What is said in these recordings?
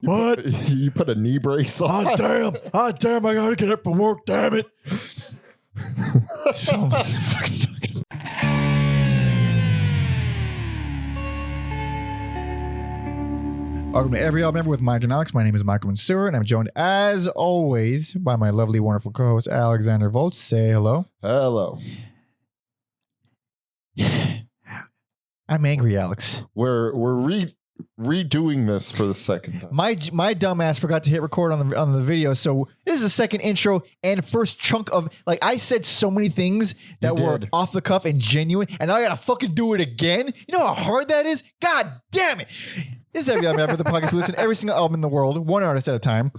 What? You put a knee brace on? Oh, damn, I gotta get up from work, damn it. Welcome to Every Album Ever with Mike and Alex. My name is Michael Mansour, and I'm joined, as always, by my lovely, wonderful co-host, Alexander Volts. Say hello. Hello. I'm angry, Alex. We're redoing this for the second time. My dumb ass forgot to hit record on the video, so this is the second intro and first chunk of, like, I said so many things that were off the cuff and genuine, and now I gotta fucking do it again. You know how hard that is? God damn it. This is Every Album Ever, the podcast. We listen to every single album in the world, one artist at a time.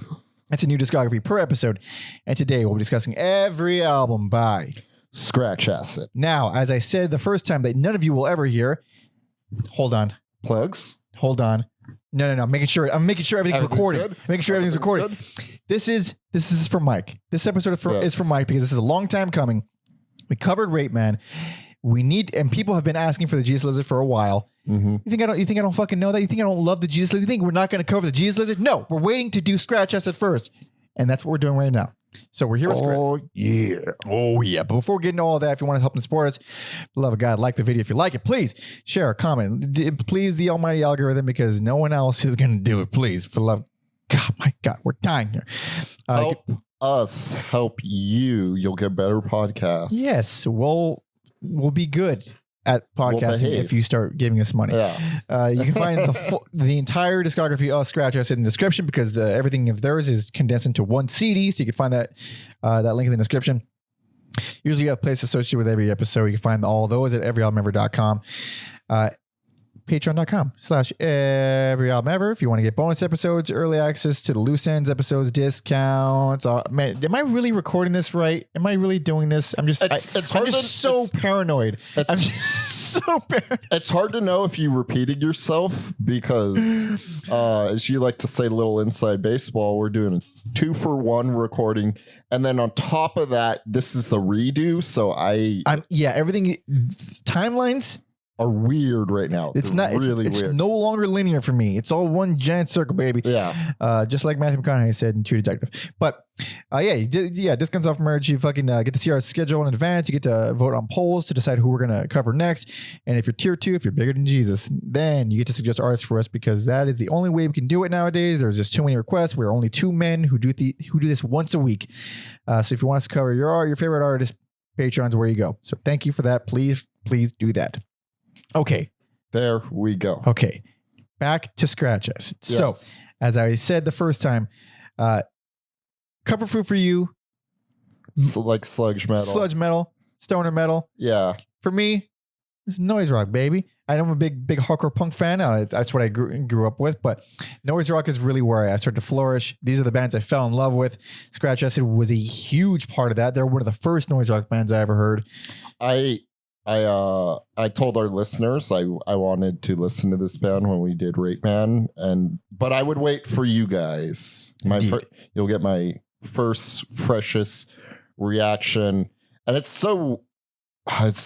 That's a new discography per episode. And today we'll be discussing every album by Scratch Acid. Now, as I said the first time that none of you will ever hear, hold on. Plugs? Hold on. No. I'm making sure everything's recorded. Making sure everything's recorded. This is for Mike. This episode is for Mike because this is a long time coming. We covered Rape Man. And people have been asking for the Jesus Lizard for a while. Mm-hmm. You think I don't fucking know that? You think I don't love the Jesus Lizard? You think we're not going to cover the Jesus Lizard? No, we're waiting to do Scratch Acid first. And that's what we're doing right now. So we're here with Scratch. Oh yeah. But before getting into all that, if you want to help and support us, for the love of God, like the video. If you like it, please share, comment. Please the almighty algorithm, because no one else is going to do it. Please, for the love of God, my God, we're dying here. Help us help you. You'll get better podcasts. Yes, we'll be good at podcasting if you start giving us money. Yeah. You can find the entire discography of Scratch Acid in the description, because everything of theirs is condensed into one CD. So you can find that link in the description. Usually you have places associated with every episode. You can find all of those at everyalbumever.com. Patreon.com/everyalbumever if you want to get bonus episodes, early access to the loose ends episodes, discounts. Man, am I really recording this right? Am I really doing this? I'm just so paranoid. It's hard to know if you repeated yourself, because as you like to say, little inside baseball, we're doing a 2-for-1 recording, and then on top of that, this is the redo. So everything timelines are weird right now. It's really weird. It's no longer linear for me. It's all one giant circle, baby. Yeah. Just like Matthew McConaughey said in True Detective. But discounts off merch. You fucking get to see our schedule in advance. You get to vote on polls to decide who we're going to cover next. And if you're tier 2, if you're bigger than Jesus, then you get to suggest artists for us, because that is the only way we can do it nowadays. There's just too many requests. We're only 2 men who do this once a week. So if you want us to cover your favorite artist, Patreon's where you go. So thank you for that. Please do that. Okay. There we go. Okay. Back to Scratch Acid. Yes. So, as I said the first time, comfort food for you. So like sludge metal, stoner metal. Yeah. For me, it's noise rock, baby. I'm a big hardcore punk fan. That's what I grew up with. But noise rock is really where I started to flourish. These are the bands I fell in love with. Scratch Acid was a huge part of that. They're one of the first noise rock bands I ever heard. I told our listeners I wanted to listen to this band when we did Rape Man, but I would wait for you guys. You'll get my freshest reaction, and it's so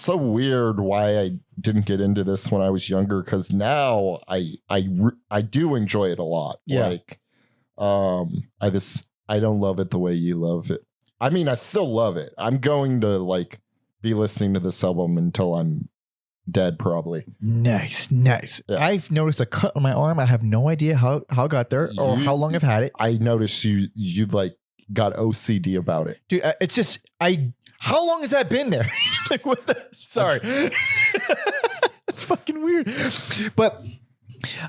weird why I didn't get into this when I was younger, because now I do enjoy it a lot. Yeah. Like, I don't love it the way you love it. I mean, I still love it. I'm going to be listening to this album until I'm dead, probably. Nice. Yeah. I've noticed a cut on my arm. I have no idea how it got there or how long I've had it. I noticed you got OCD about it, dude. It's just how long has that been there? What the? Sorry, it's fucking weird. But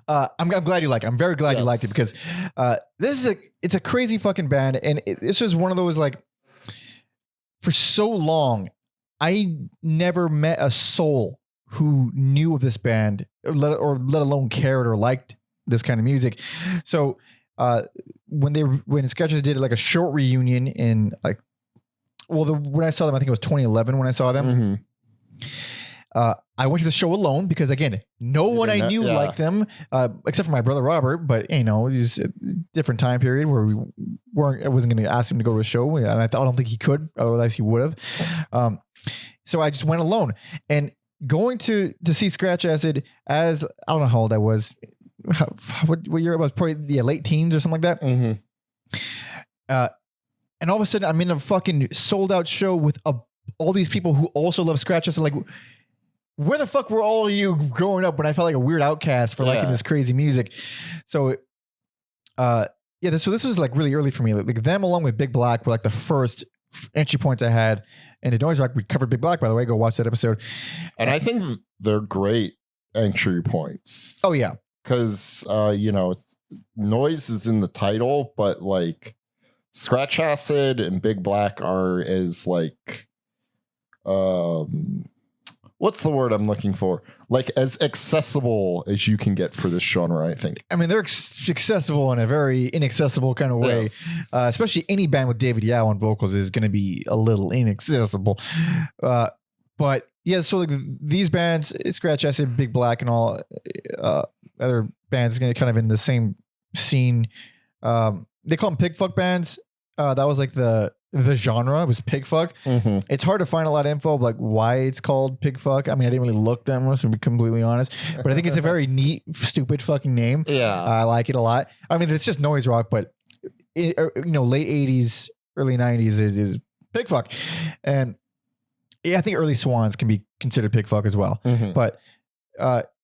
I'm glad you like it. I'm very glad you liked it, because it's a crazy fucking band, and it's just one of those, for so long, I never met a soul who knew of this band, let alone cared or liked this kind of music. So when Sketches did a short reunion in when I saw them, I think it was 2011 when I saw them. Mm-hmm. I went to the show alone because, again, no one I knew liked them, except for my brother Robert. But it was a different time period where I wasn't going to ask him to go to a show, and I don't think he could, otherwise he would have. So I just went alone, and going to see Scratch Acid, as I don't know how old I was. what year it was? Probably late teens or something like that. Mm-hmm. And all of a sudden, I'm in a fucking sold out show with all these people who also love Scratch Acid. Like, where the fuck were all of you growing up when I felt like a weird outcast for liking this crazy music? So, so this was like really early for me. Like them along with Big Black were like the first entry points I had. And the Noise Rock, we covered Big Black, by the way. Go watch that episode. And I think they're great entry points. Oh, yeah. Because, noise is in the title, but like Scratch Acid and Big Black are as like, what's the word I'm looking for? Like as accessible as you can get for this genre, I think. I mean, they're accessible in a very inaccessible kind of way. Yes. Especially any band with David Yow on vocals is going to be a little inaccessible. But yeah, so like these bands, Scratch Acid, Big Black, and all other bands kind of in the same scene. They call them pig fuck bands. That was like the genre. It was pig fuck. Mm-hmm. It's hard to find a lot of info like why it's called pig fuck. I mean, I didn't really look that much, to be completely honest, but I think it's a very neat, stupid fucking name. Yeah. I like it a lot. I mean, it's just noise rock, but late 80s, early 90s, it is pig fuck. And yeah, I think early Swans can be considered pig fuck as well. Mm-hmm. But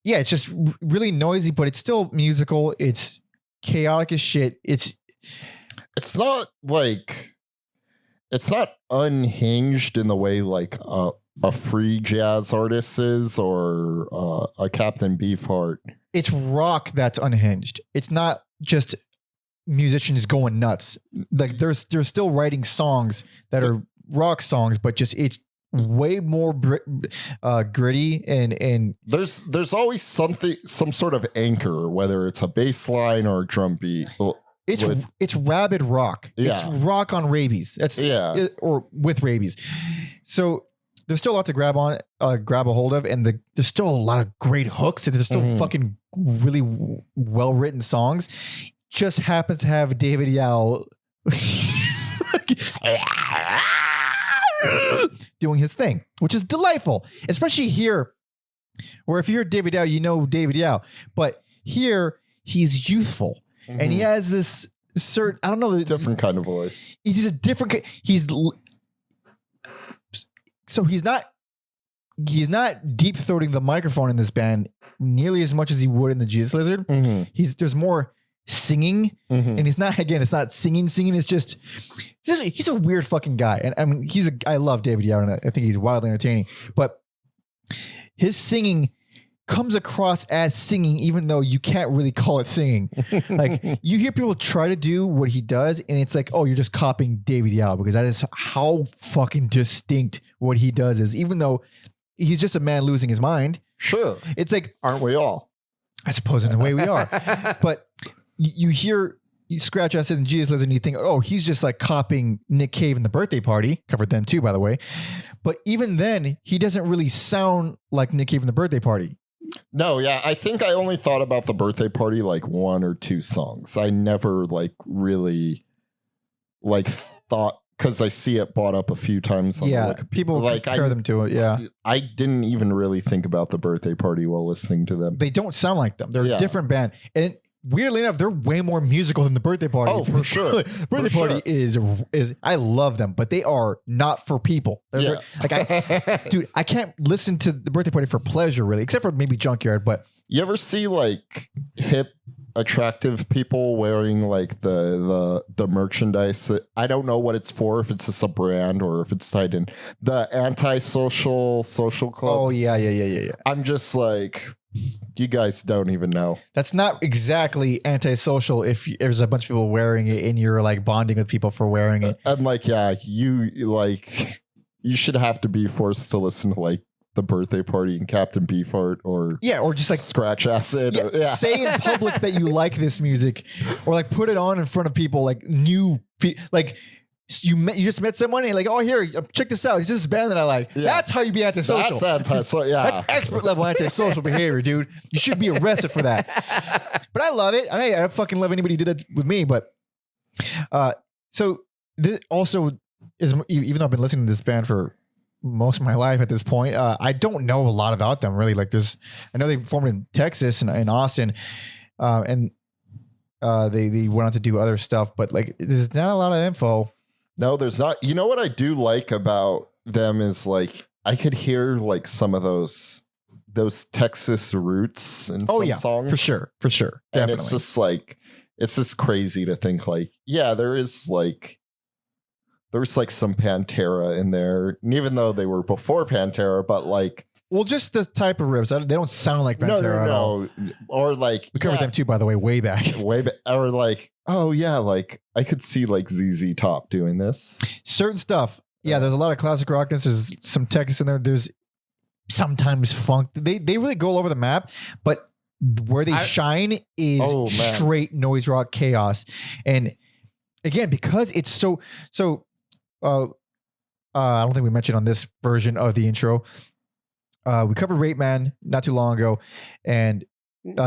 it's just really noisy, but it's still musical. It's chaotic as shit. It's not like, it's not unhinged in the way like a free jazz artist is or a Captain Beefheart. It's rock that's unhinged. It's not just musicians going nuts. Like they're still writing songs that are rock songs, but just it's way more gritty and there's always some sort of anchor, whether it's a bass line or a drum beat. It's rabid rock. Yeah. It's rock on rabies. Or with rabies. So there's still a lot to grab a hold of, and there's still a lot of great hooks. And there's still fucking really well written songs. Just happens to have David Yow doing his thing, which is delightful, especially here, where if you hear David Yow, you know David Yow, but here he's youthful. And he has this certain, I don't know, different kind of voice. He's a different, so he's not deep throating the microphone in this band nearly as much as he would in the Jesus Lizard. There's more singing, and it's not singing. It's just he's a weird fucking guy. And I mean, I love David Yow, and I think he's wildly entertaining, but his singing comes across as singing, even though you can't really call it singing. Like you hear people try to do what he does, and it's like, oh, you're just copying David Yow, because that is how fucking distinct what he does is, even though he's just a man losing his mind. Sure. It's like, aren't we all? I suppose in a way we are. But you hear Scratch Acid and Jesus Lizard and you think, oh, he's just like copying Nick Cave and the Birthday Party. Covered them too, by the way. But even then, he doesn't really sound like Nick Cave and the Birthday Party. No, yeah. I think I only thought about the Birthday Party like one or two songs. I never like really like thought, because I see it brought up a few times. People like compare them to it. Yeah, I didn't even really think about the Birthday Party while listening to them. They don't sound like them. They're a different band, and weirdly enough, they're way more musical than the Birthday Party. Oh, for sure. Birthday Party is I love them, but they are not for people. They're like I can't listen to the Birthday Party for pleasure, really, except for maybe Junkyard. But you ever see like hip, attractive people wearing like the merchandise that, I don't know what it's for, if it's just a brand or if it's tied in the Antisocial Social Club? Oh yeah. I'm just like, you guys don't even know. That's not exactly antisocial if there's a bunch of people wearing it and you're like bonding with people for wearing it. I'm like, yeah, you should have to be forced to listen to like the Birthday Party and Captain Beefheart or just like Scratch Acid. Say in public that you like this music, or like put it on in front of people, like like you just met someone and you're like, oh, here, check this out. It's this band that I like. Yeah. That's how you be antisocial. That's antisocial. Yeah, that's expert level antisocial behavior, dude. You should be arrested for that. But I love it. I fucking love anybody who did that with me. But so this also is, even though I've been listening to this band for most of my life at this point, I don't know a lot about them really. Like I know they formed in Texas and in Austin, and they went on to do other stuff, but like there's not a lot of info. No, there's not. You know what I do like about them is like I could hear like some of those Texas roots in some songs. For sure. Definitely. And it's just crazy to think like, yeah, there's like some Pantera in there, and even though they were before Pantera, but like, well, just the type of riffs, they don't sound like Pantera at all. Or like we covered them too, by the way back. Or like, oh yeah, like I could see like ZZ Top doing this. Certain stuff. Yeah, there's a lot of classic rockness. There's some Texas in there. There's sometimes funk. They really go all over the map, but where they shine is straight noise rock chaos. And again, because it's so I don't think we mentioned on this version of the intro. We covered Rape Man not too long ago, and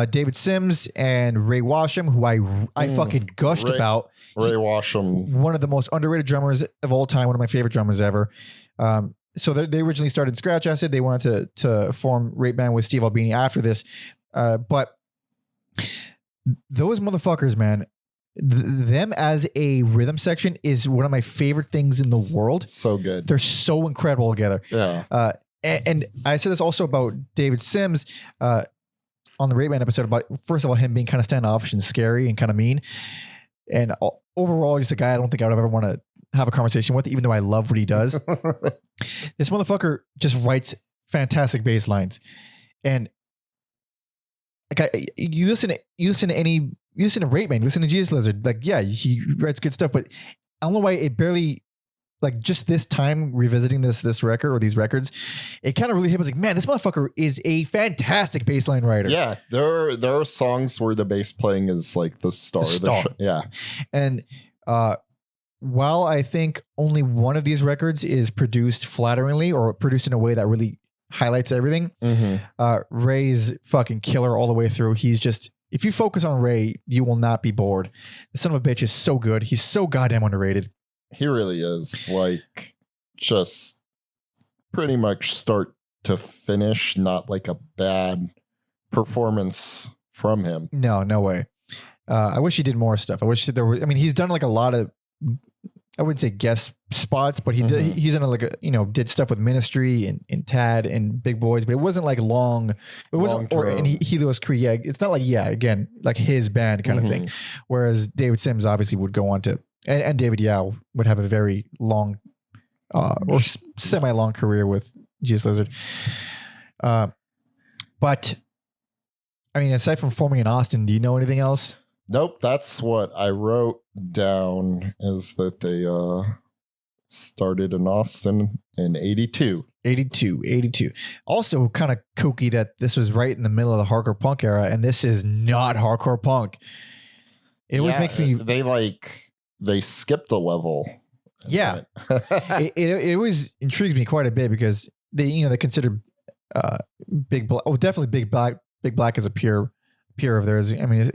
David Sims and Ray Washam, who I fucking gushed about. Ray Washam, one of the most underrated drummers of all time, one of my favorite drummers ever. So they originally started Scratch Acid. They wanted to form Rape Man with Steve Albini after this, but those motherfuckers, man. Them as a rhythm section is one of my favorite things in the world. So good. They're so incredible together. Yeah. And I said this also about David Sims on the Rape Man episode about, first of all, him being kind of standoffish and scary and kind of mean. And overall, he's a guy I don't think I would ever want to have a conversation with, even though I love what he does. This motherfucker just writes fantastic bass lines. And like you listen to Rape Man, you listen to Jesus Lizard, like, yeah, he writes good stuff, but I don't know why it barely, like, just this time revisiting this record or these records, it kind of really hit me like, man, this motherfucker is a fantastic bassline writer. Yeah, there are songs where the bass playing is like the star. Yeah. And while I think only one of these records is produced flatteringly or produced in a way that really highlights everything, Ray's fucking killer all the way through. He's just, if you focus on Ray, you will not be bored. The son of a bitch is so good. He's so goddamn underrated. He really is. Like, just pretty much start to finish, not like a bad performance from him. No way. I wish he did more stuff. I wish there were, I mean, he's done like a lot of, I wouldn't say guest spots, but he's in like a, did stuff with Ministry and Tad and Big Boys, but it wasn't like long. It wasn't, and Helios Cree. Yeah, it's not like, again, like his band kind of thing. Whereas David Sims obviously would go on to, and David Yow would have a very long or semi-long career with Jesus Lizard. But I mean, aside from forming in Austin, do you know anything else? Nope, that's what I wrote down, is that they started in Austin in 82. 82. Also kind of kooky that this was right in the middle of the hardcore punk era, and this is not hardcore punk. It always makes me... They skipped a level. Yeah. it always intrigues me quite a bit because they consider Big Black... Oh, definitely Big Black is a peer of theirs. I mean,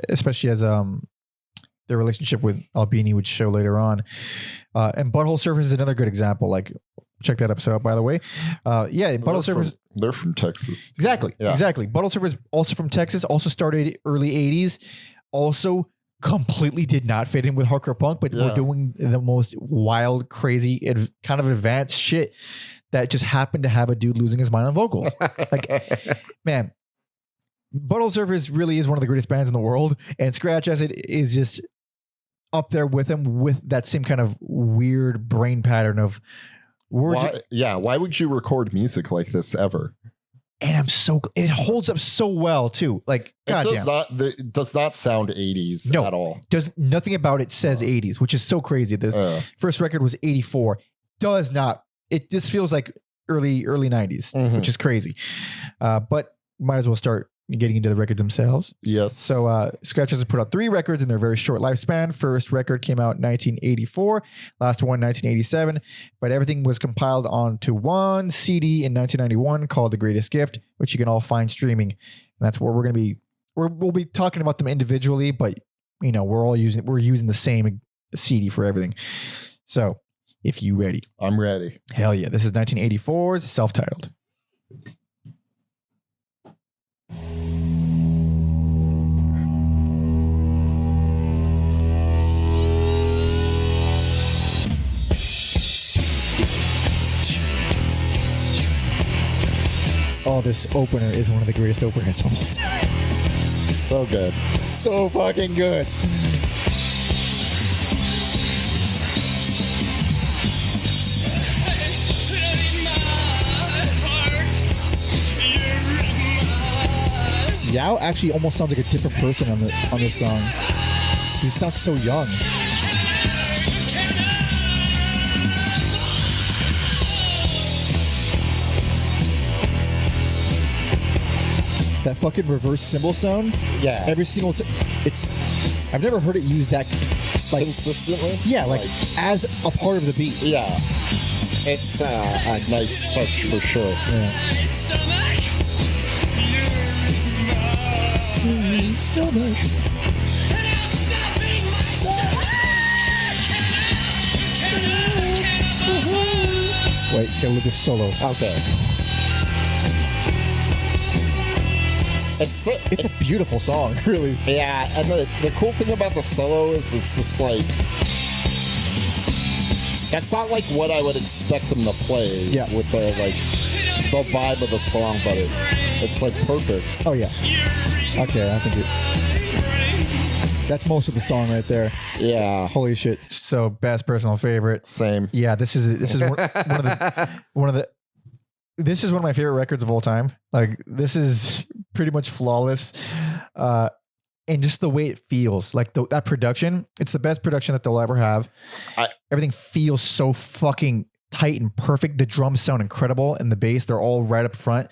especially as their relationship with Albini would show later on. And Butthole Surfers is another good example. Like, check that episode out, by the way. Butthole Surfers. They're from Texas. Exactly. Butthole Surfers also from Texas. Also started early 80s. Also completely did not fit in with hardcore punk, but were doing the most wild, crazy, kind of advanced shit that just happened to have a dude losing his mind on vocals. Like, man. Butthole Surfers really is one of the greatest bands in the world, and Scratch Acid is just up there with them with that same kind of weird brain pattern of why would you record music like this ever? And it holds up so well too. Like, it does not sound 80s at all. Does nothing about it says 80s, which is so crazy. This first record was 84. Does not. This feels like early 90s, which is crazy. But might as well start getting into the records themselves. Yes. So Scratch has put out 3 records in their very short lifespan. First record came out in 1984, last one 1987, but everything was compiled onto one CD in 1991 called The Greatest Gift, which you can all find streaming. And that's where we'll be talking about them individually, but we're using the same CD for everything. So if you ready. I'm ready. Hell yeah. This is 1984's self-titled. Oh, this opener is one of the greatest openers of all time. So good. So fucking good. Yow actually almost sounds like a different person on this song. He sounds so young. That fucking reverse cymbal sound. Yeah. Every single it's. I've never heard it used that like consistently. Yeah, like as a part of the beat. Yeah. It's a nice touch for sure. Yeah. Wait, gotta look at this solo. Okay. It's a beautiful song, really. Yeah, and the cool thing about the solo is it's just like that's not like what I would expect him to play. Yeah. With the vibe of the song, but it's like perfect. Oh yeah. Okay, I think that's most of the song right there. Yeah. Holy shit. So best personal favorite. Same. Yeah, this is one of the this is one of my favorite records of all time. Like, this is pretty much flawless. And just the way it feels, like that production, it's the best production that they'll ever have. Everything feels so fucking tight and perfect. The drums sound incredible, and the bass, they're all right up front.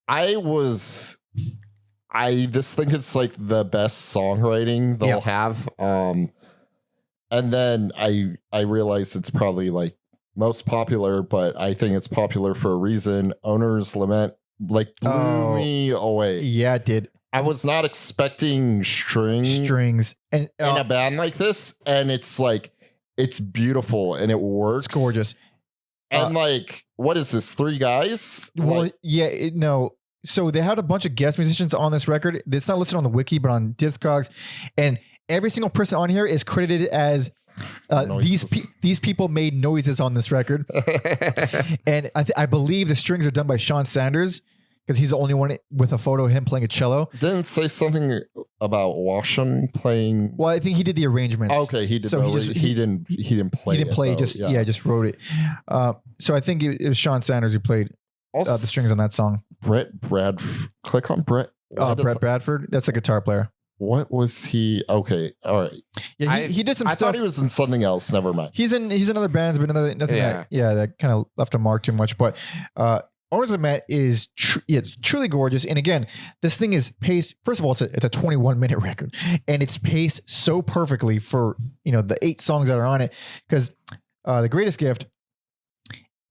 I just think it's like the best songwriting they'll have. And then I realize it's probably like most popular, but I think it's popular for a reason. Owner's Lament like blew me away. Yeah, it did. I was not expecting strings and in a band like this, and it's like it's beautiful and it works. It's gorgeous. And like, what is this? 3 guys? Well, like, yeah, no. So they had a bunch of guest musicians on this record. It's not listed on the wiki, but on Discogs, and every single person on here is credited as these people made noises on this record. And I believe the strings are done by Sean Sanders, because he's the only one with a photo of him playing a cello. Didn't say something about Washam playing. Well, I think he did the arrangements. Okay, he did. So he didn't play. He didn't play. Just wrote it. So I think it was Sean Sanders who played the strings on that song. Click on Brett. Brett Bradford. That's a guitar player. What was he? Okay, all right. Yeah, he did some stuff. I thought he was in something else. Never mind. He's in other bands, but nothing. That kind of left a mark too much. But Owner's Lament is truly gorgeous. And again, this thing is paced. First of all, it's a 21-minute record, and it's paced so perfectly for the 8 songs that are on it. Because The Greatest Gift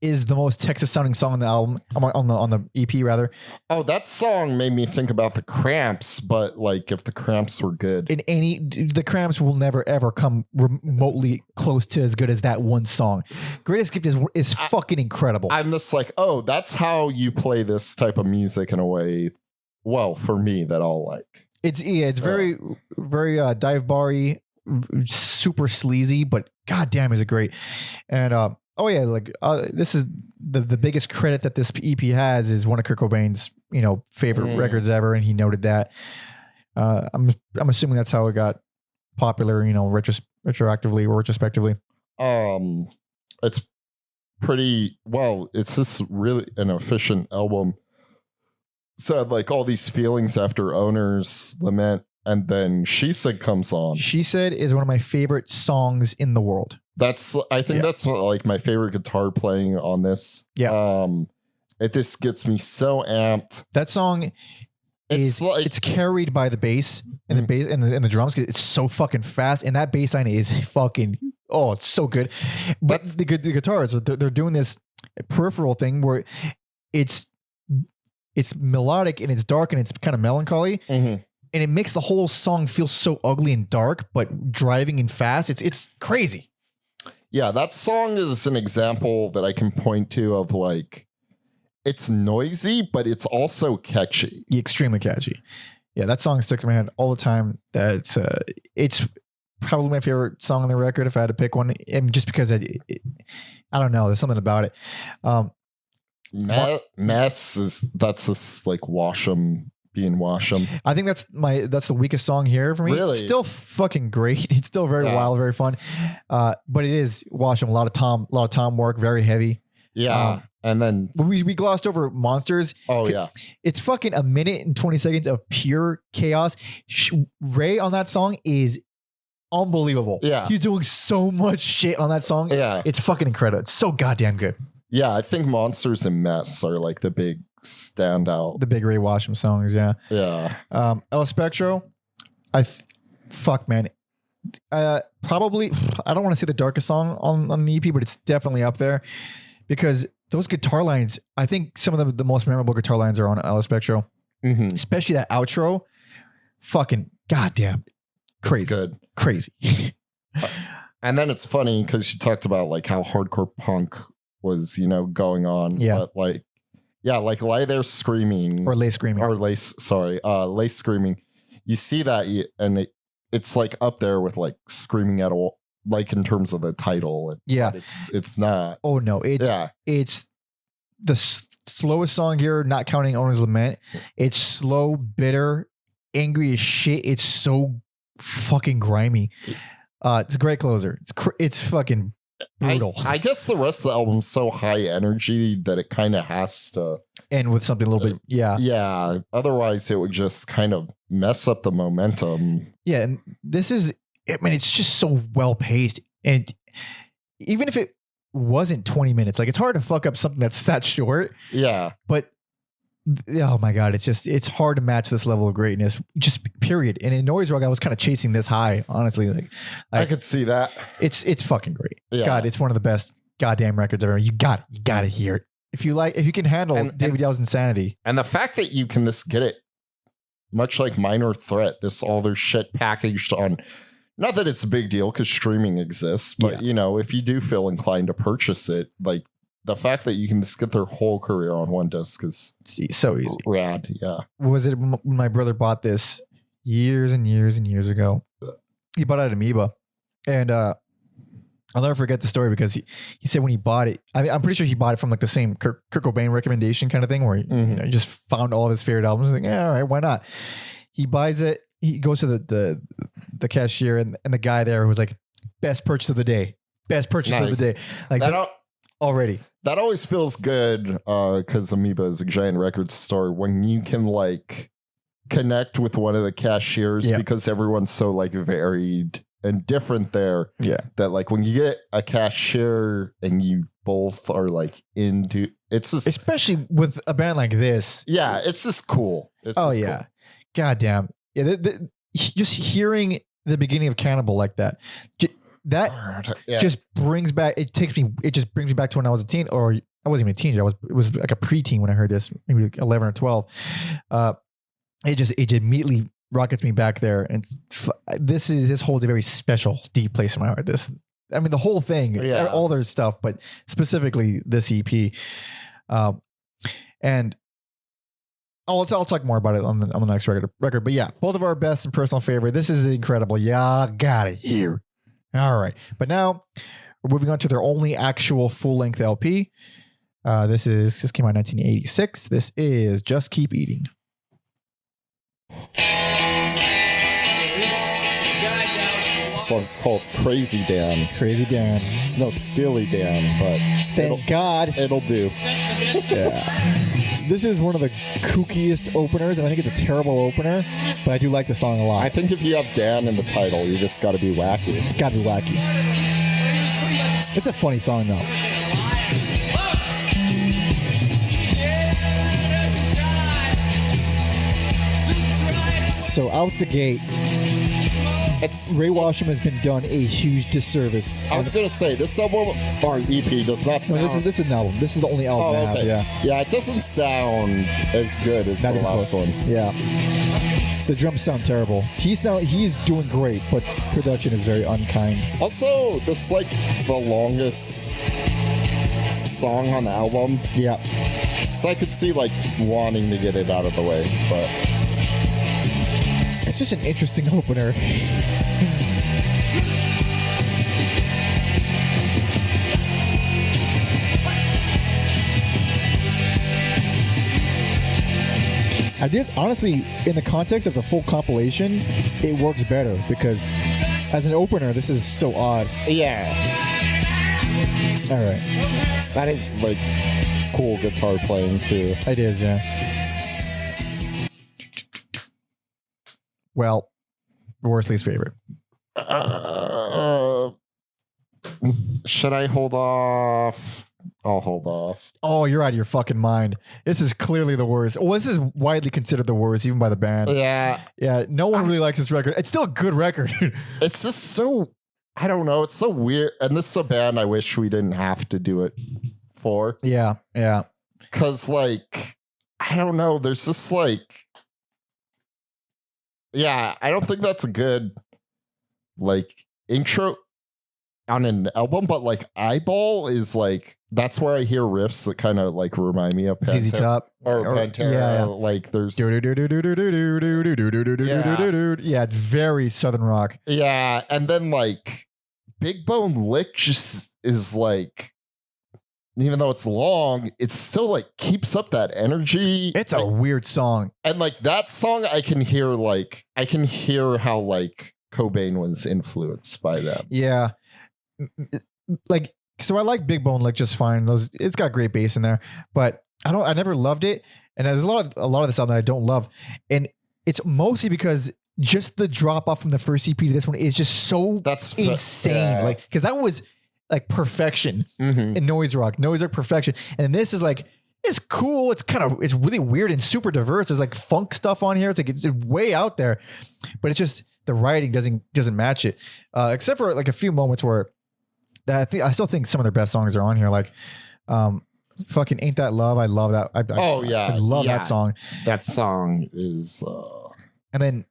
is the most Texas sounding song on the album, on the EP rather. Oh, that song made me think about the Cramps, but like if the Cramps were good. The Cramps will never ever come remotely close to as good as that one song. Greatest Gift is fucking incredible. I'm just like, oh, that's how you play this type of music in a way. Well, for me, that I'll like. It's very very dive bar-y, super sleazy, but goddamn is it great. And oh yeah, like this is the biggest credit that this EP has is one of Kurt Cobain's favorite records ever, and he noted that. I'm assuming that's how it got popular, retroactively or retrospectively. It's pretty well. It's just really an efficient album. So like all these feelings after Owner's Lament, and then She Said comes on. She Said is one of my favorite songs in the world. I think that's like my favorite guitar playing on this. Yeah. It just gets me so amped. That song it's carried by the bass and the bass and the drums. It's so fucking fast, and that bass line is fucking it's so good. But the guitars, they're doing this peripheral thing where it's melodic and it's dark and it's kind of melancholy. Mm-hmm. And it makes the whole song feel so ugly and dark, but driving and fast. It's crazy. Yeah, that song is an example that I can point to of like, it's noisy, but it's also catchy. Extremely catchy. Yeah, that song sticks in my head all the time. It's probably my favorite song on the record if I had to pick one. And just because I don't know, there's something about it. Mess that's just like Washam being Washam. I think that's the weakest song here for me. Really? It's still fucking great. It's still very wild, very fun. But it is Washam, a lot of Tom work, very heavy. Yeah. And then we glossed over Monsters. Oh yeah. It's fucking a minute and 20 seconds of pure chaos. Ray on that song is unbelievable. Yeah. He's doing so much shit on that song. Yeah. It's fucking incredible. It's so goddamn good. Yeah, I think Monsters and Mess are like the big standout. The big Ray Washam songs, yeah. Yeah. El Spectro, fuck man. Probably, I don't want to say the darkest song on the EP, but it's definitely up there because those guitar lines, I think some of the most memorable guitar lines are on El Spectro, especially that outro. Fucking goddamn crazy. It's good. Crazy. And then it's funny because you talked about like how hardcore punk was, going on. Yeah. But like, yeah, like Lie There Screaming. Or Lay Screaming. Lay Screaming. You see that and it's like up there with like Screaming at all, like in terms of the title. Yeah. It's not. Oh no. It's the slowest song here, not counting Owner's Lament. It's slow, bitter, angry as shit. It's so fucking grimy. It's a great closer. It's fucking brutal. I guess the rest of the album's so high energy that it kind of has to end with something a little bit. Yeah. Yeah. Otherwise, it would just kind of mess up the momentum. Yeah. And this is, I mean, it's just so well paced. And even if it wasn't 20 minutes, like it's hard to fuck up something that's that short. Yeah. But oh my God, it's hard to match this level of greatness, just period. And in Noise Rock, I was kind of chasing this high, honestly. Like I could see that. It's fucking great. Yeah. God, it's one of the best goddamn records ever. You got to hear it. If you can handle David Yow's insanity. And the fact that you can just get it, much like Minor Threat, all their shit packaged on, not that it's a big deal because streaming exists, but if you do feel inclined to purchase it, like, the fact that you can just get their whole career on one disc is so easy. Rad, yeah. Was it when my brother bought this years and years and years ago? He bought it at Amoeba. And I'll never forget the story because he said when he bought it, I'm pretty sure he bought it from like the same Kurt Cobain recommendation kind of thing where he just found all of his favorite albums. Like, yeah, all right, why not? He buys it. He goes to the cashier and the guy there was like, best purchase of the day. Best purchase of the day. Like already. That always feels good because Amoeba is a giant record store when you can like connect with one of the cashiers because everyone's so like varied and different there. Yeah. That like when you get a cashier and you both are like into it's just, especially with a band like this. Yeah, it's just cool. Cool. God damn. Yeah, just hearing the beginning of Cannibal like that. Just brings back. It just brings me back to when I was a teen, or I wasn't even a teenager. It was like a preteen when I heard this, maybe like 11 or 12. It immediately rockets me back there, and this holds a very special, deep place in my heart. The whole thing, all their stuff, but specifically this EP, and I'll talk more about it on the next record. But yeah, both of our best and personal favorite. This is incredible. Yeah, got it here. All right. But now we're moving on to their only actual full-length LP. This came out in 1986. This is Just Keep Eating. This song's called Crazy Dan. Crazy Dan. It's no Steely Dan, but thank God. It'll do. Yeah. This is one of the kookiest openers, and I think it's a terrible opener, but I do like the song a lot. I think if you have Dan in the title, you just got to be wacky. It's got to be wacky. It's a funny song, though. So out the gate, Ray Washam has been done a huge disservice. I was going to say, this album, or EP, does not sound... No, this is an album. This is the only album I have, yeah. Yeah, it doesn't sound as good as the last one. Yeah. The drums sound terrible. He's doing great, but production is very unkind. Also, this like the longest song on the album. Yeah. So I could see like wanting to get it out of the way, but... It's just an interesting opener. I did honestly, in the context of the full compilation, it works better because as an opener, this is so odd. Yeah. All right. That is like cool guitar playing too. It is, yeah. Well, worst least favorite. Should I hold off? I'll hold off. Oh, you're out of your fucking mind. This is clearly the worst. Well, this is widely considered the worst, even by the band. Yeah. Yeah, no one really likes this record. It's still a good record. It's just so, I don't know. It's so weird. And this is a band I wish we didn't have to do it for. Yeah, yeah. Because, like, I don't know. There's this, like, yeah, I don't think that's a good, like, intro on an album, but like Eyeball is like, that's where I hear riffs that kind of like remind me of ZZ Top or Pantera. Yeah. Like there's yeah, it's very Southern rock. Yeah, and then like Big Bone Lick just is like, even though it's long, it still like keeps up that energy. It's a weird song. And like that song, I can hear how like Cobain was influenced by them. Yeah. Like, so I like Big Bone Lick just fine. It's got great bass in there, but I never loved it. And there's a lot of this album that I don't love. And it's mostly because just the drop off from the first EP to this one is just so insane. Yeah. Like, because that was like perfection in noise rock perfection. And this is like, it's cool. It's really weird and super diverse. There's like funk stuff on here. It's like, it's way out there, but it's just, the writing doesn't match it. Except for like a few moments where I still think some of their best songs are on here. Like, fucking Ain't That Love. I love that. I love that song. That song is, and then,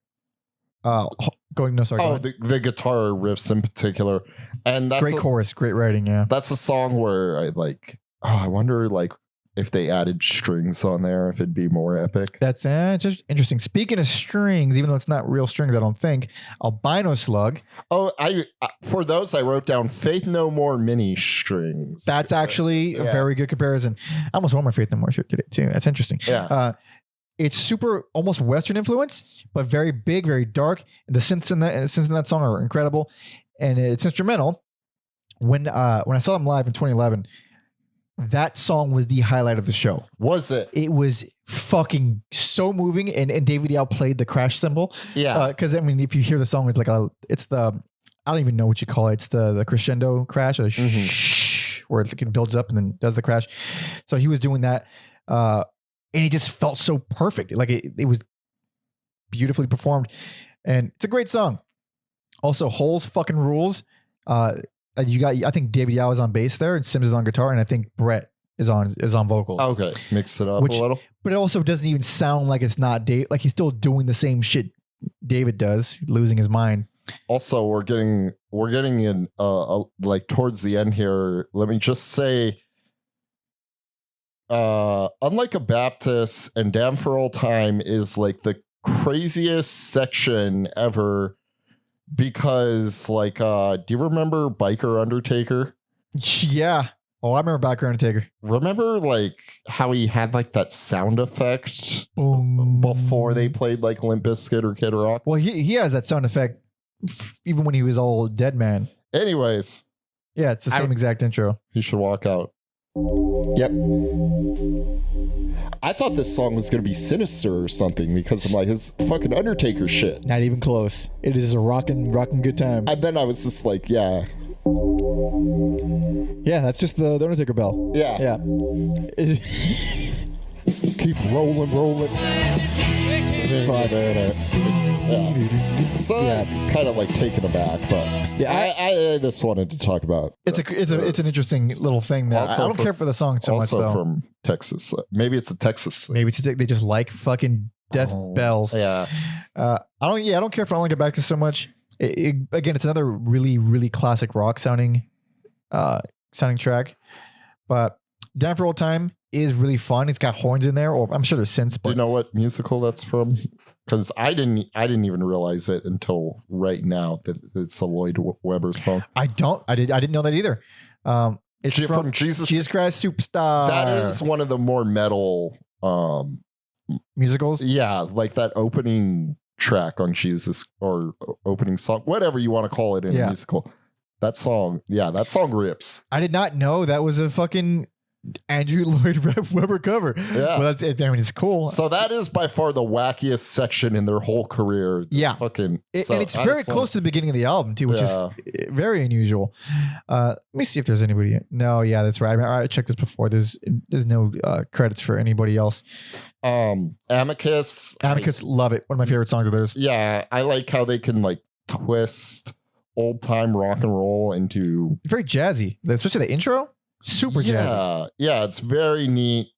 go ahead. The guitar riffs in particular. And that's great chorus, great writing. Yeah. That's a song where I like, I wonder like if they added strings on there, if it'd be more epic. That's just interesting. Speaking of strings, even though it's not real strings, I don't think, Albino Slug. Oh, for those I wrote down Faith No More mini strings. That's actually a very good comparison. I almost want my Faith No More shirt today too. That's interesting. Yeah. It's super almost Western influence, but very big, very dark. The synths in that song are incredible, and it's instrumental. When I saw them live in 2011. That song was the highlight of the show. Was it? It was fucking so moving, and David Yow played the crash cymbal. Yeah. Because I mean, if you hear the song, it's the I don't even know what you call it. It's the crescendo crash, or where it builds up and then does the crash. So he was doing that, and it just felt so perfect. Like it was beautifully performed, and it's a great song. Also, Holes fucking rules. I think David Yow is on bass there, and Sims is on guitar, and I think Brett is on vocals. Okay, mixed it up a little. But it also doesn't even sound like it's not Dave. Like he's still doing the same shit David does, losing his mind. Also, we're getting in like towards the end here. Let me just say, Unlike a Baptist and Damn for All Time is like the craziest section ever. Because, like, do you remember Biker Undertaker? Yeah. Oh, I remember Biker Undertaker. Remember, like, how he had, like, that sound effect Boom. before they played, like, Limp Bizkit or Kid Rock? Well, he has that sound effect even when he was all dead man. Anyways. Yeah, it's the same exact intro. He should walk out. Yep. I thought this song was going to be sinister or something because of like his fucking Undertaker shit. Not even close. It is a rocking good time. And then I was just like, yeah. Yeah, that's just the Undertaker bell. Yeah. Yeah. Keep rolling. So it's kind of like taken aback, but yeah, I just wanted to talk about. It's an interesting little thing. That I don't care for the song so much though. Also from Texas, maybe it's a Texas thing. Maybe they just like fucking death bells. Yeah. I don't care for I don't get back to so much. Again, it's another really really classic rock sounding track, but Down for Old Time is really fun. It's got horns in there, or I'm sure there's synths. Do you know what musical that's from? Because I didn't even realize it until right now that it's a Lloyd Webber song. I didn't know that either. It's from Jesus Christ Superstar. That is one of the more metal musicals. Yeah, like that opening track on Jesus or opening song, whatever you want to call it in a musical. That song rips. I did not know that was a fucking Andrew Lloyd Webber cover. Yeah. Well, I mean, it's cool. So that is by far the wackiest section in their whole career. Yeah. Fucking. And it's very close to the beginning of the album too, which is very unusual. Let me see if there's anybody. No, yeah, that's right. I checked this before. There's no credits for anybody else. Amicus. Love it. One of my favorite songs of theirs. Yeah, I like how they can like twist old time rock and roll into very jazzy, especially the intro. Super jazzy. Yeah, it's very neat.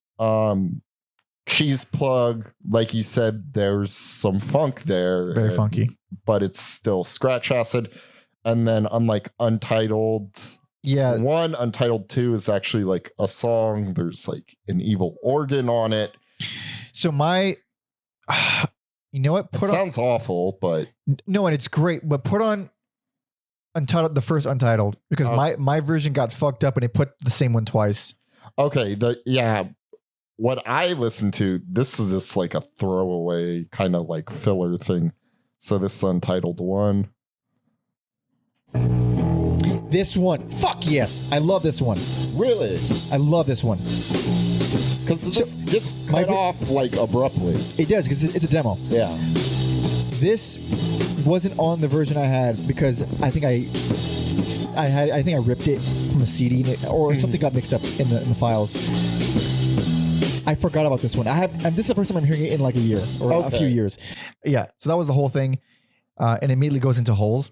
Cheese Plug, like you said, there's some funk there. Very funky. But it's still scratch acid. And then unlike Untitled, Untitled 2 is actually like a song. There's like an evil organ on it. So you know what? Sounds awful, but no, and it's great. But put on Untitled, the first Untitled, because my version got fucked up and it put the same one twice. Okay, what I listened to, this is just like a throwaway kind of like filler thing. So this Untitled 1. This one, fuck yes, I love this one. Really? I love this one. Because it just gets cut off like abruptly. It does, because it's a demo. Yeah. This wasn't on the version I had because I think I ripped it from the CD or something got mixed up in the files. I forgot about this one. This is the first time I'm hearing it in like a year or a few years. Yeah, so that was the whole thing, and immediately goes into Holes.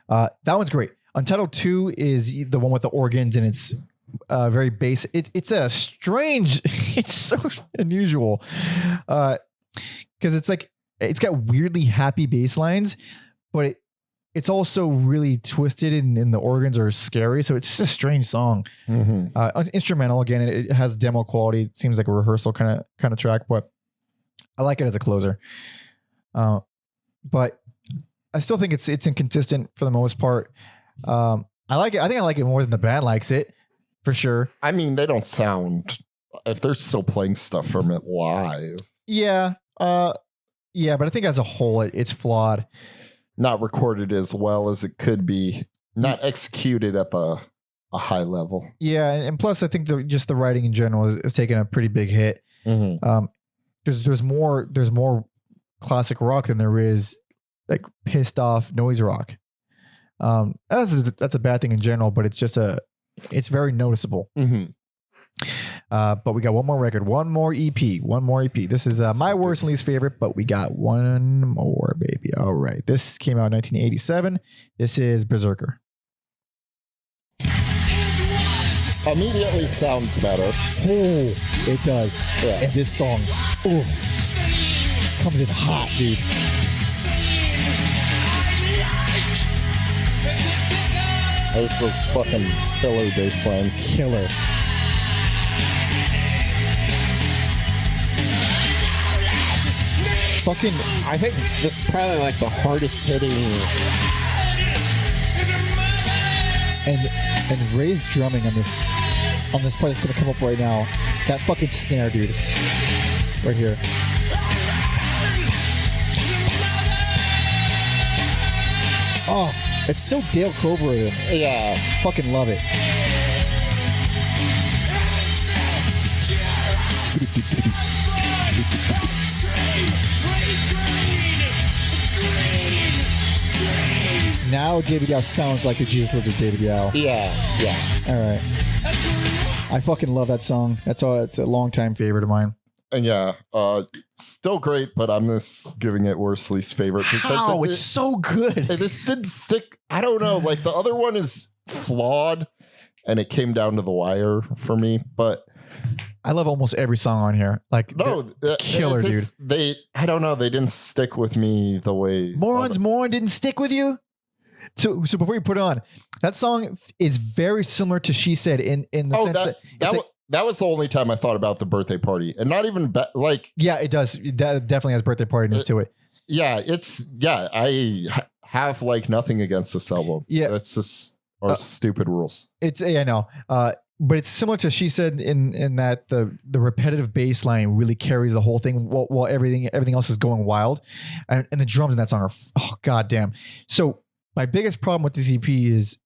That one's great. Untitled 2 is the one with the organs, and it's very bass. It's a strange. It's so unusual, because it's like it's got weirdly happy bass lines, but it's also really twisted, and the organs are scary. So it's just a strange song. Mm-hmm. Instrumental again. It has demo quality. It seems like a rehearsal kind of track, but I like it as a closer. But I still think it's inconsistent for the most part. I like it. I think I like it more than the band likes it, for sure. I mean, they don't sound, if they're still playing stuff from it live. Yeah. Yeah, but I think as a whole, it's flawed. Not recorded as well as it could be. Not executed at a high level. Yeah, and plus I think just the writing in general is taking a pretty big hit. Mm-hmm. There's more classic rock than there is like pissed off noise rock. That's a bad thing in general, but it's very noticeable. Mm-hmm. But we got one more record, one more EP. This is my worst and least favorite, but we got one more, baby. All right. This came out in 1987. This is Berserker. Immediately sounds better. Oh, it does. Yeah. And this song, comes in hot, dude. Those fucking filler bass lines. Killer. I think this is probably like the hardest hitting. And Ray's drumming on this part that's gonna come up right now. That fucking snare, dude. Right here. Oh, it's so Dale Cobra. Yeah. Fucking love it. Now David Yow sounds like the Jesus Lizard David Yow. Yeah. All right. I fucking love that song. It's a longtime favorite of mine. And yeah, still great, but I'm just giving it worst least favorite because it's so good. It just didn't stick. I don't know. Like the other one is flawed, and it came down to the wire for me. But I love almost every song on here. Like killer, dude. I don't know. They didn't stick with me the way Moron didn't stick with you. So before you put it on, that song is very similar to She Said in the sense that was the only time I thought about the birthday party, and not even yeah, it does. That definitely has birthday party to it. Yeah, I have like nothing against this album. Yeah, it's just stupid rules. I know. but it's similar to She Said in that the repetitive bass line really carries the whole thing while everything else is going wild, and the drums in that song are goddamn. So my biggest problem with this EP is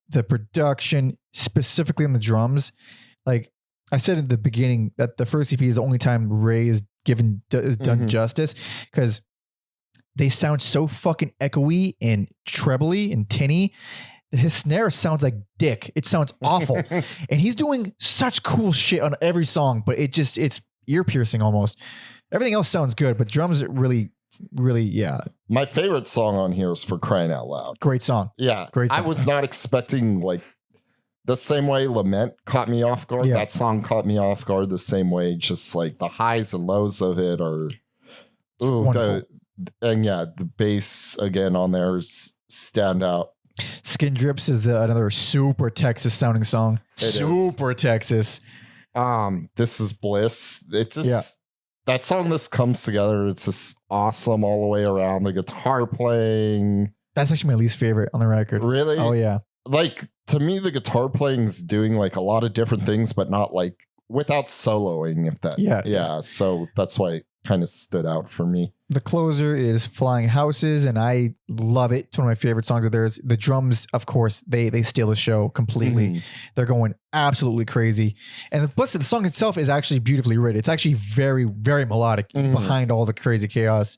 the production, specifically on the drums. Like I said in the beginning, that the first EP is the only time Ray is done justice, because they sound so fucking echoey and trebly and tinny. His snare sounds like dick. It sounds awful. And he's doing such cool shit on every song, but it's ear piercing almost. Everything else sounds good, but drums really, yeah. My favorite song on here is For Crying Out Loud. Great song. Yeah. Great song. I was not expecting, like, the same way Lament caught me off guard. Yeah. That song caught me off guard the same way. Just like the highs and lows of it are, the bass again on there is stand out. Skin Drips is another super Texas sounding song. Super Texas. This Is Bliss. It's just that song. This comes together. It's just awesome all the way around. The guitar playing. That's actually my least favorite on the record. Really? Oh yeah. Like, to me, the guitar playing is doing like a lot of different things, but not like without soloing. If that. Yeah. So that's why it kind of stood out for me. The closer is Flying Houses, and I love it. It's one of my favorite songs of theirs. The drums, of course, they steal the show completely. They're going absolutely crazy. And plus, the song itself is actually beautifully written. It's actually very, very melodic behind all the crazy chaos.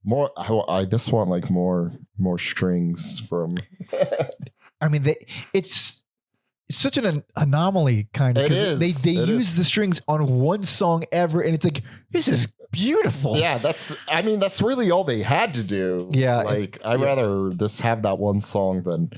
I just want like more strings from. I mean, it's such an anomaly kind of, because they use the strings on one song ever, and it's like, this is beautiful. Yeah, that's really all they had to do. Yeah, like I'd rather just have that one song than,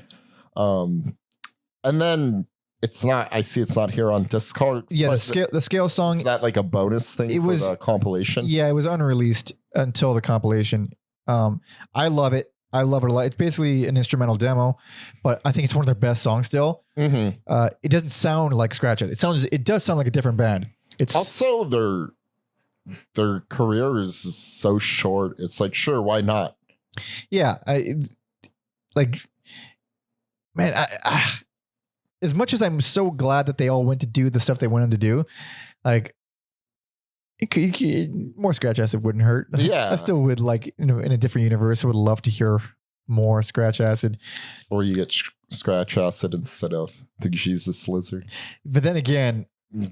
and then it's not here on Discogs. Yeah, the scale song. Is that like a bonus thing? It was a compilation. Yeah, it was unreleased until the compilation. I love it. I love it a lot. It's basically an instrumental demo, but I think it's one of their best songs still. It doesn't sound like Scratch It. It does sound like a different band. It's also their career is so short. It's like, sure, why not? Yeah. As much as I'm so glad that they all went to do the stuff they wanted to do, like, more Scratch Acid wouldn't hurt. Yeah. I still would, like, in a different universe, I would love to hear more Scratch Acid. Or you get Scratch Acid instead of the Jesus Lizard. But then again,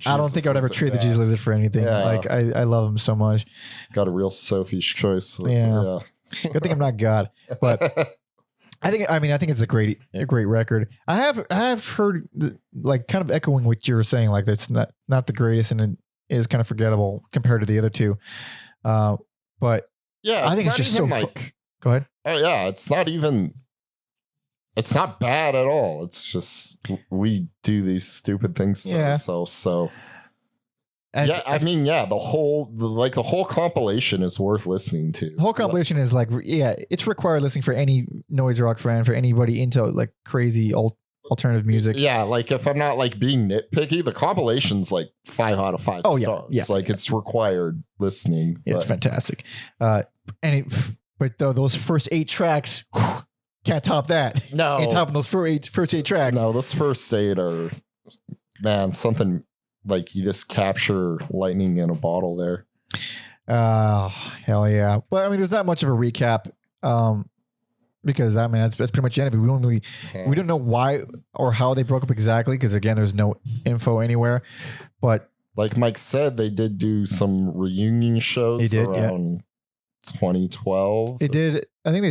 I don't think I would ever trade the Jesus Lizard for anything. Yeah. Like, I love him so much. Got a real Sophie's choice. Yeah. Good thing I'm not God. But I think it's a great record. I have heard, like, kind of echoing what you were saying, like, that's not the greatest, and it is kind of forgettable compared to the other two. But yeah, I think it's just so like, go ahead. Oh yeah, it's not bad at all. It's just we do these stupid things to ourselves. So the whole compilation is worth listening to. The whole compilation is like, it's required listening for any noise rock fan, for anybody into like crazy alternative music. Yeah, like if I'm not like being nitpicky, the compilation's like 5 out of 5 stars. Yeah. Like it's required listening. It's fantastic. But those first 8 tracks, can't top that. No. Can't top those first 8 tracks. No, those first 8 are, man, something like you just capture lightning in a bottle there. Oh, hell yeah. But I mean, there's not much of a recap. Because I mean, that's pretty much the end of it. We don't know why or how they broke up exactly, because again, there's no info anywhere. But like Mike said, they did do some reunion shows around 2012. They did. I think they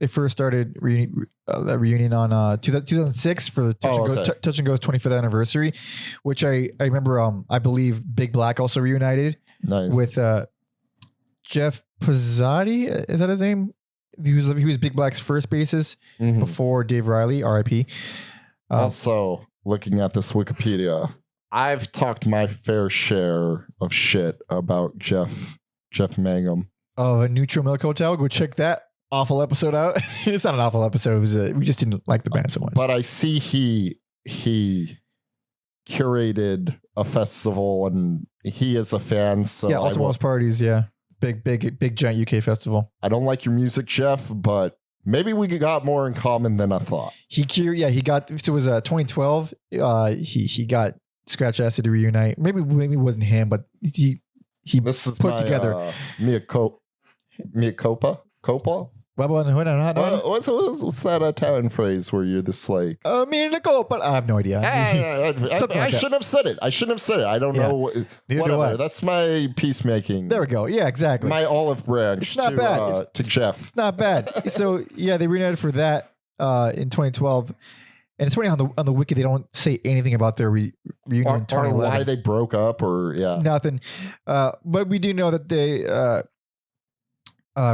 first started that reunion on 2006 for the Touch and Go's 25th anniversary, which I remember. I believe Big Black also reunited. Nice. With Jeff Pizzati. Is that his name? He was Big Black's first bassist before Dave Riley, R.I.P. Also, looking at this Wikipedia, I've talked my fair share of shit about Jeff Mangum. Oh, a Neutral Milk Hotel. Go check that awful episode out. It's not an awful episode. It was we just didn't like the band so much. But I see he curated a festival, and he is a fan. So Ultimate Parties. Yeah. Big giant UK festival. I don't like your music, Jeff, but maybe we got more in common than I thought. He got, so it was 2012. He got Scratch Acid to reunite. Maybe it wasn't him, but he This is put together. Mia Copa? What's that Italian phrase where you're this like? But I have no idea. I shouldn't have said it. I don't know. Whatever. That's my peacemaking. There we go. Yeah, exactly. My olive branch. It's not bad. To Jeff. It's not bad. So yeah, they reunited for that in 2012. And it's funny on the wiki they don't say anything about their reunion in 2011. Or why they broke up or nothing. But we do know that they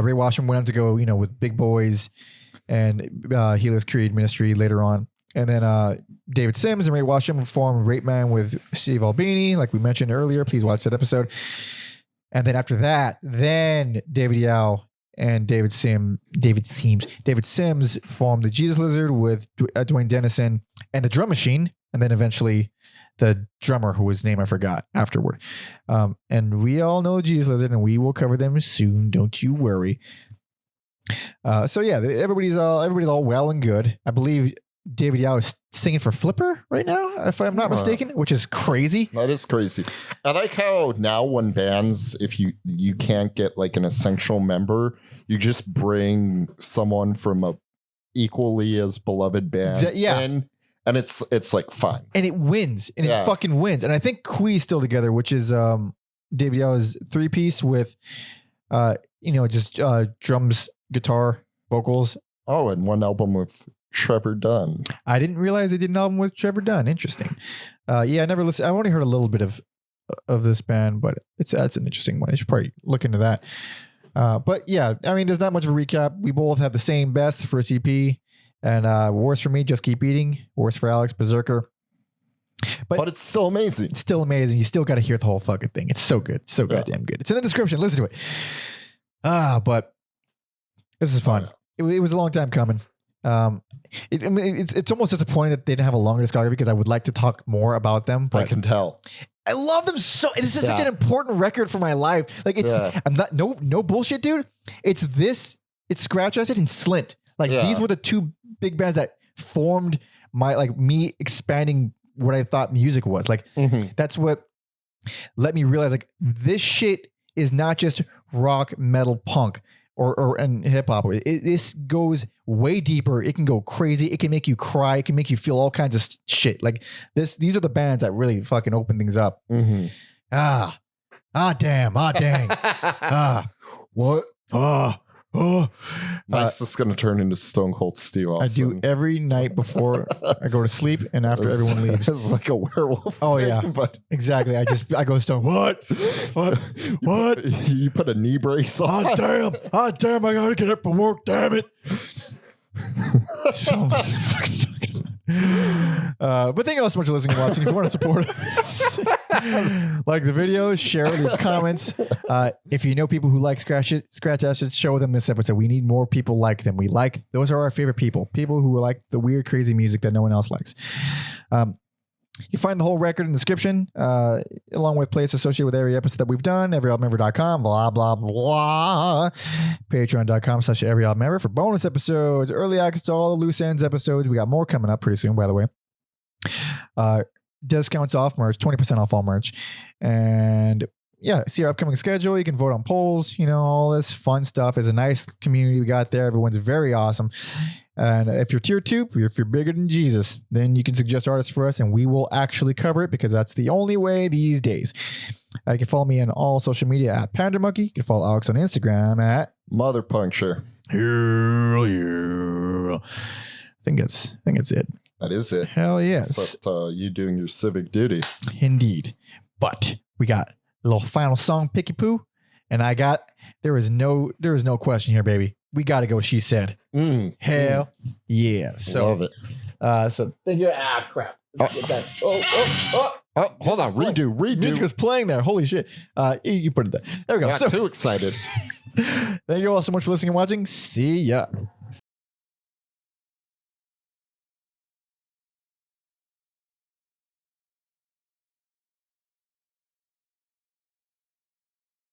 Ray Washington went on to go with Big Boys and Healers Creed Ministry later on, and then David Sims and Ray Washington formed Rape Man with Steve Albini, like we mentioned earlier. Please watch that episode. And then after that, David Yow and David Sims formed the Jesus Lizard with Dwayne Dennison and the Drum Machine, and then eventually the drummer whose name I forgot afterward. And we all know Jesus Lizard, and we will cover them soon. Don't you worry. So yeah, everybody's all well and good. I believe David Yow is singing for Flipper right now, if I'm not mistaken, which is crazy. That is crazy. I like how now when bands, if you can't get like an essential member, you just bring someone from a equally as beloved band in, and it's like fun. And it wins. And it fucking wins. And I think Quee's still together, which is David Yow's 3-piece with just drums, guitar, vocals. Oh, and one album with Trevor Dunn. I didn't realize they did an album with Trevor Dunn. Interesting. I never listened. I only heard a little bit of this band, but that's an interesting one. I should probably look into that. But yeah, I mean, there's not much of a recap. We both have the same best for CP, and worst for me, Just Keep Eating. Worst for Alex, Berserker. But it's still amazing. It's still amazing. You still got to hear the whole fucking thing. It's so good. So goddamn good. It's in the description. Listen to it. But this is fun. It was a long time coming. It's almost disappointing that they didn't have a longer discography because I would like to talk more about them. But I can tell. I love them so. This is such an important record for my life. Like I'm not no bullshit, dude. It's Scratch Acid and Slint. Like these were the two big bands that formed me expanding what I thought music was. Like that's what let me realize like this shit is not just rock, metal, punk. And hip hop. This goes way deeper. It can go crazy. It can make you cry. It can make you feel all kinds of shit. Like these are the bands that really fucking open things up. Mm-hmm. Damn. What? Mike's just gonna turn into Stone Cold Steve Austin. I do every night before I go to sleep and after everyone leaves. It's like a werewolf. Oh thing, yeah, but exactly. I go Stone. What? You put a knee brace on. Damn! I gotta get up for work. Damn it! But thank you all so much for listening and watching. If you want to support us, like the video, share it, leave comments. If you know people who like Scratch Acid, show them this episode. We need more people like them. Those are our favorite people who like the weird, crazy music that no one else likes. You find the whole record in the description, along with plays associated with every episode that we've done, everyalbumember.com, blah, blah, blah. Patreon.com/everyalbumember for bonus episodes, early access to all the loose ends episodes. We got more coming up pretty soon, by the way. Discounts off merch, 20% off all merch. And see our upcoming schedule. You can vote on polls, all this fun stuff. It's a nice community we got there. Everyone's very awesome. And if you're tier 2, if you're bigger than Jesus, then you can suggest artists for us and we will actually cover it because that's the only way these days. You can follow me on all social media at PandaMonkey. You can follow Alex on Instagram at Mother Puncture. I think it's it. That is it. Hell yes. Except you doing your civic duty. Indeed. But we got a little final song, Picky Poo. And there is no question here, baby. We got to go. She said, hell yeah. So, love it. So thank you. Crap. Get that. Oh, hold on. Redo. Music was playing there. Holy shit. You put it there. There we go. I got too excited. Thank you all so much for listening and watching. See ya.